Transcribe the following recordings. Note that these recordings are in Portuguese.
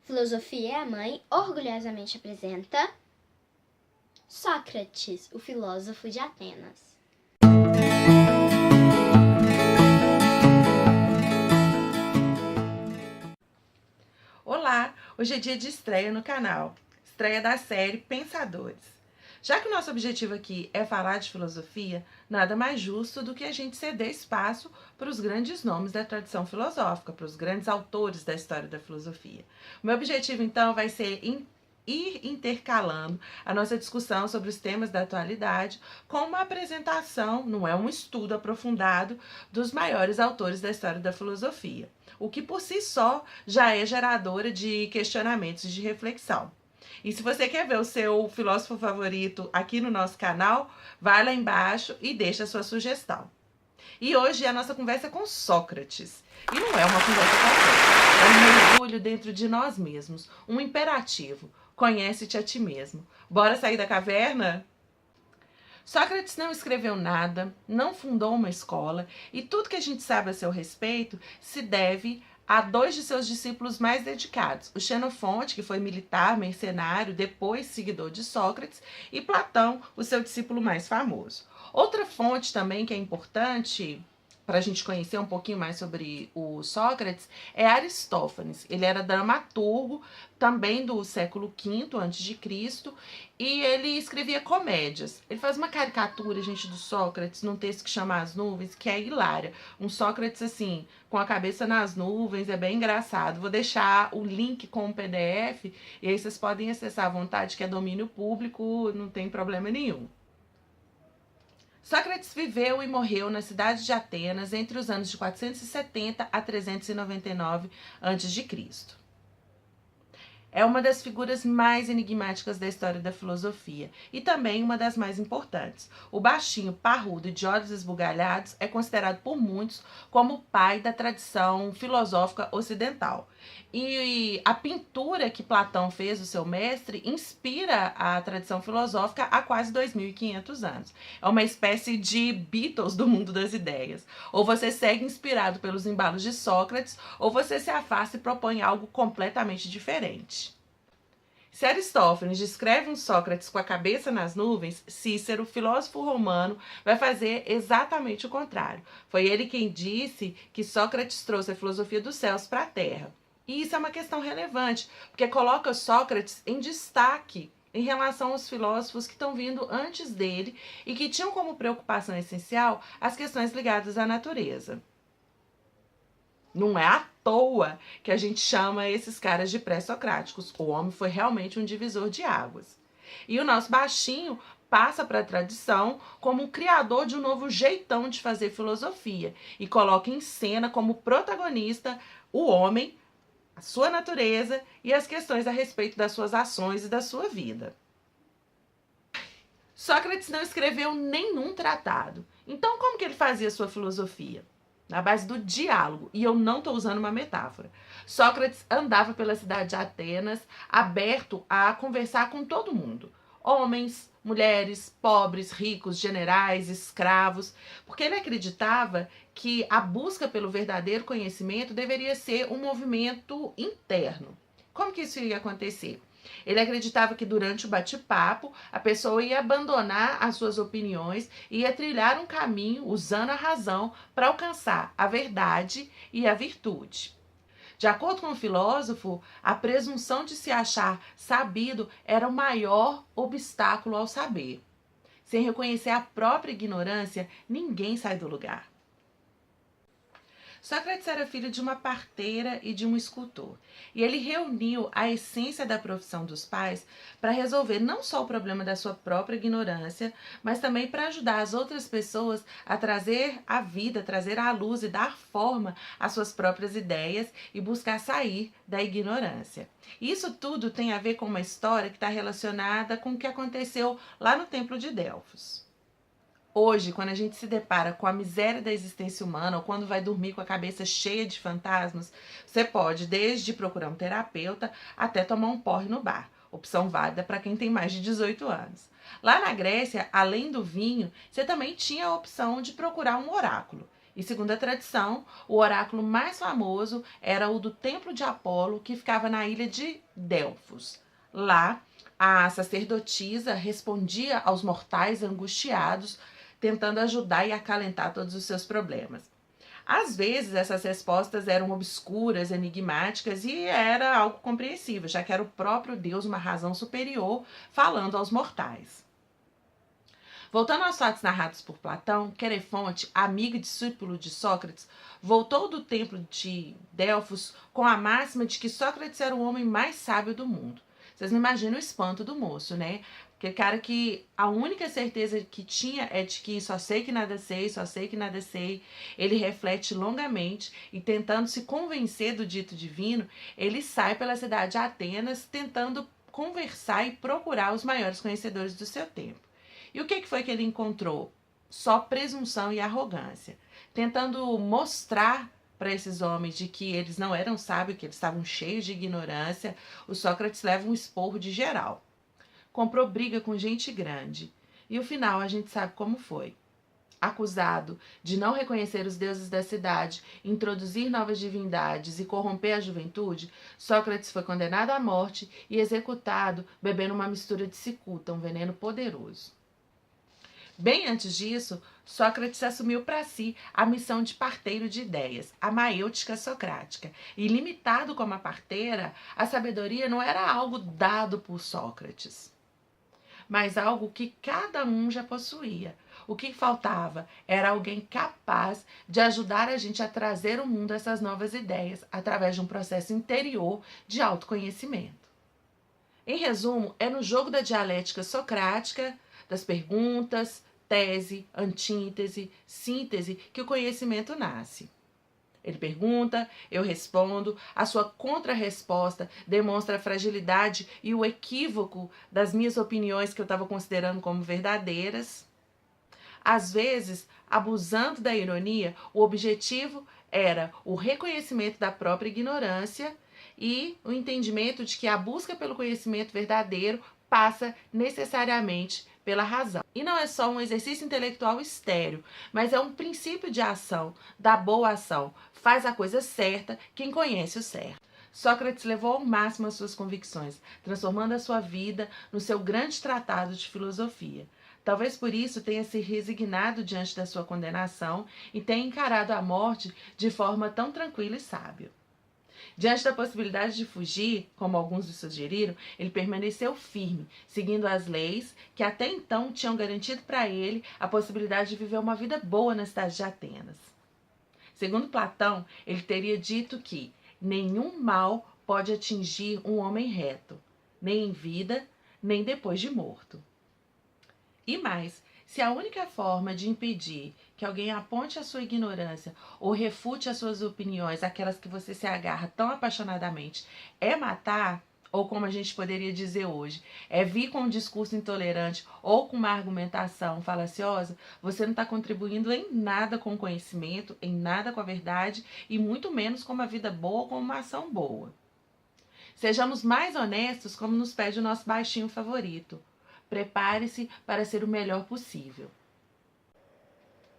Filosofia é a Mãe orgulhosamente apresenta Sócrates, o filósofo de Atenas. Olá! Hoje é dia de estreia no canal, estreia da série Pensadores. Já que o nosso objetivo aqui é falar de filosofia, nada mais justo do que a gente ceder espaço para os grandes nomes da tradição filosófica, para os grandes autores da história da filosofia. O meu objetivo, então, vai ser ir intercalando a nossa discussão sobre os temas da atualidade com uma apresentação, não é um estudo aprofundado, dos maiores autores da história da filosofia, o que por si só já é geradora de questionamentos e de reflexão. E se você quer ver o seu filósofo favorito aqui no nosso canal, vai lá embaixo e deixa a sua sugestão. E hoje a nossa conversa é com Sócrates. E não é uma conversa qualquer, é um mergulho dentro de nós mesmos, um imperativo. Conhece-te a ti mesmo. Bora sair da caverna? Sócrates não escreveu nada, não fundou uma escola, e tudo que a gente sabe a seu respeito se deve a dois de seus discípulos mais dedicados, o Xenofonte, que foi militar, mercenário, depois seguidor de Sócrates, e Platão, o seu discípulo mais famoso. Outra fonte também que é importante para a gente conhecer um pouquinho mais sobre o Sócrates é Aristófanes. Ele era dramaturgo, também do século V a.C., e ele escrevia comédias. Ele faz uma caricatura, gente, do Sócrates num texto que chama As Nuvens, que é hilária. Um Sócrates, assim, com a cabeça nas nuvens, é bem engraçado. Vou deixar o link com o PDF, e aí vocês podem acessar à vontade, que é domínio público, não tem problema nenhum. Sócrates viveu e morreu na cidade de Atenas entre os anos de 470 a 399 a.C. É uma das figuras mais enigmáticas da história da filosofia e também uma das mais importantes. O baixinho, parrudo e de olhos esbugalhados é considerado por muitos como o pai da tradição filosófica ocidental. E a pintura que Platão fez, o seu mestre, inspira a tradição filosófica há quase 2.500 anos. É uma espécie de Beatles do mundo das ideias. Ou você segue inspirado pelos embalos de Sócrates, ou você se afasta e propõe algo completamente diferente. Se Aristófanes descreve um Sócrates com a cabeça nas nuvens, Cícero, filósofo romano, vai fazer exatamente o contrário. Foi ele quem disse que Sócrates trouxe a filosofia dos céus para a terra. E isso é uma questão relevante, porque coloca Sócrates em destaque em relação aos filósofos que estão vindo antes dele e que tinham como preocupação essencial as questões ligadas à natureza. Não é à toa que a gente chama esses caras de pré-socráticos. O homem foi realmente um divisor de águas. E o nosso baixinho passa para a tradição como o criador de um novo jeitão de fazer filosofia e coloca em cena como protagonista o homem, a sua natureza e as questões a respeito das suas ações e da sua vida. Sócrates não escreveu nenhum tratado. Então, como que ele fazia sua filosofia? Na base do diálogo, e eu não estou usando uma metáfora. Sócrates andava pela cidade de Atenas, aberto a conversar com todo mundo. Homens, mulheres, pobres, ricos, generais, escravos, porque ele acreditava que a busca pelo verdadeiro conhecimento deveria ser um movimento interno. Como que isso ia acontecer? Ele acreditava que durante o bate-papo a pessoa ia abandonar as suas opiniões e ia trilhar um caminho usando a razão para alcançar a verdade e a virtude. De acordo com o filósofo, a presunção de se achar sabido era o maior obstáculo ao saber. Sem reconhecer a própria ignorância, ninguém sai do lugar. Sócrates era filho de uma parteira e de um escultor, e ele reuniu a essência da profissão dos pais para resolver não só o problema da sua própria ignorância, mas também para ajudar as outras pessoas a trazer à vida, trazer à luz e dar forma às suas próprias ideias e buscar sair da ignorância. Isso tudo tem a ver com uma história que está relacionada com o que aconteceu lá no Templo de Delfos. Hoje, quando a gente se depara com a miséria da existência humana ou quando vai dormir com a cabeça cheia de fantasmas, você pode desde procurar um terapeuta até tomar um porre no bar. Opção válida para quem tem mais de 18 anos. Lá na Grécia, além do vinho, você também tinha a opção de procurar um oráculo. E segundo a tradição, o oráculo mais famoso era o do Templo de Apolo, que ficava na ilha de Delfos. Lá, a sacerdotisa respondia aos mortais angustiados, tentando ajudar e acalentar todos os seus problemas. Às vezes, essas respostas eram obscuras, enigmáticas e era algo compreensível, já que era o próprio Deus, uma razão superior, falando aos mortais. Voltando aos fatos narrados por Platão, Querefonte, amigo e discípulo de Sócrates, voltou do templo de Delfos com a máxima de que Sócrates era o homem mais sábio do mundo. Vocês não imaginam o espanto do moço, né? Aquele cara que a única certeza que tinha é de que só sei que nada sei, só sei que nada sei. Ele reflete longamente e tentando se convencer do dito divino, ele sai pela cidade de Atenas tentando conversar e procurar os maiores conhecedores do seu tempo. E o que foi que ele encontrou? Só presunção e arrogância, tentando mostrar para esses homens de que eles não eram sábios, que eles estavam cheios de ignorância. O Sócrates leva um esporro de geral. Comprou briga com gente grande. E o final a gente sabe como foi. Acusado de não reconhecer os deuses da cidade, introduzir novas divindades e corromper a juventude, Sócrates foi condenado à morte e executado bebendo uma mistura de cicuta, um veneno poderoso. Bem antes disso, Sócrates assumiu para si a missão de parteiro de ideias, a maêutica socrática. E limitado como a parteira, a sabedoria não era algo dado por Sócrates, mas algo que cada um já possuía. O que faltava era alguém capaz de ajudar a gente a trazer ao mundo essas novas ideias através de um processo interior de autoconhecimento. Em resumo, é no jogo da dialética socrática, das perguntas, tese, antítese, síntese, que o conhecimento nasce. Ele pergunta, eu respondo, a sua contrarresposta demonstra a fragilidade e o equívoco das minhas opiniões que eu estava considerando como verdadeiras. Às vezes, abusando da ironia, o objetivo era o reconhecimento da própria ignorância e o entendimento de que a busca pelo conhecimento verdadeiro passa necessariamente pela razão. E não é só um exercício intelectual estéril, mas é um princípio de ação, da boa ação. Faz a coisa certa quem conhece o certo. Sócrates levou ao máximo as suas convicções, transformando a sua vida no seu grande tratado de filosofia. Talvez por isso tenha se resignado diante da sua condenação e tenha encarado a morte de forma tão tranquila e sábia. Diante da possibilidade de fugir, como alguns lhe sugeriram, ele permaneceu firme, seguindo as leis que até então tinham garantido para ele a possibilidade de viver uma vida boa na cidade de Atenas. Segundo Platão, ele teria dito que nenhum mal pode atingir um homem reto, nem em vida, nem depois de morto. E mais, se a única forma de impedir que alguém aponte a sua ignorância ou refute as suas opiniões, aquelas que você se agarra tão apaixonadamente, é matar, ou como a gente poderia dizer hoje, é vir com um discurso intolerante ou com uma argumentação falaciosa, você não está contribuindo em nada com o conhecimento, em nada com a verdade e muito menos com uma vida boa ou com uma ação boa. Sejamos mais honestos como nos pede o nosso baixinho favorito. Prepare-se para ser o melhor possível.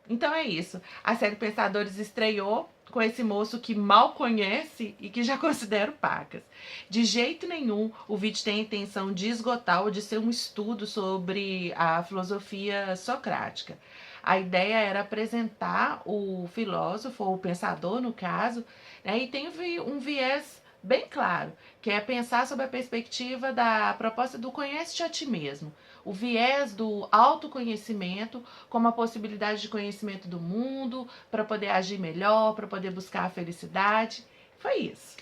Então é isso. A série Pensadores estreou com esse moço que mal conhece e que já considero pacas. De jeito nenhum o vídeo tem a intenção de esgotar ou de ser um estudo sobre a filosofia socrática. A ideia era apresentar o filósofo, ou o pensador no caso, né, e tem um viés bem claro, que é pensar sobre a perspectiva da proposta do conhece-te a ti mesmo, o viés do autoconhecimento como a possibilidade de conhecimento do mundo, para poder agir melhor, para poder buscar a felicidade. Foi isso.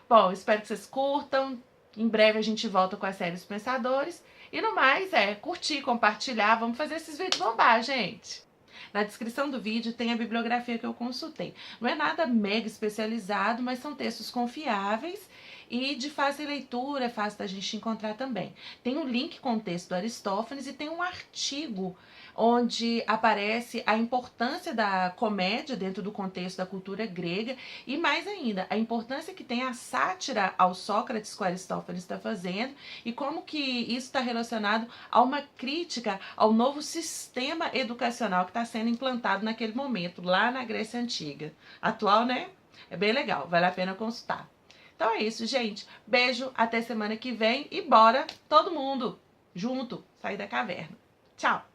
Bom, espero que vocês curtam. Em breve a gente volta com a série Os Pensadores. E no mais, curtir, compartilhar. Vamos fazer esses vídeos bombar, gente. Na descrição do vídeo tem a bibliografia que eu consultei. Não é nada mega especializado, mas são textos confiáveis e de fácil leitura, é fácil da gente encontrar também. Tem um link com o texto do Aristófanes e tem um artigo onde aparece a importância da comédia dentro do contexto da cultura grega e, mais ainda, a importância que tem a sátira ao Sócrates que o Aristófanes está fazendo e como que isso está relacionado a uma crítica ao novo sistema educacional que está sendo implantado naquele momento, lá na Grécia Antiga. Atual, né? É bem legal, vale a pena consultar. Então é isso, gente. Beijo, até semana que vem e bora todo mundo junto sair da caverna. Tchau!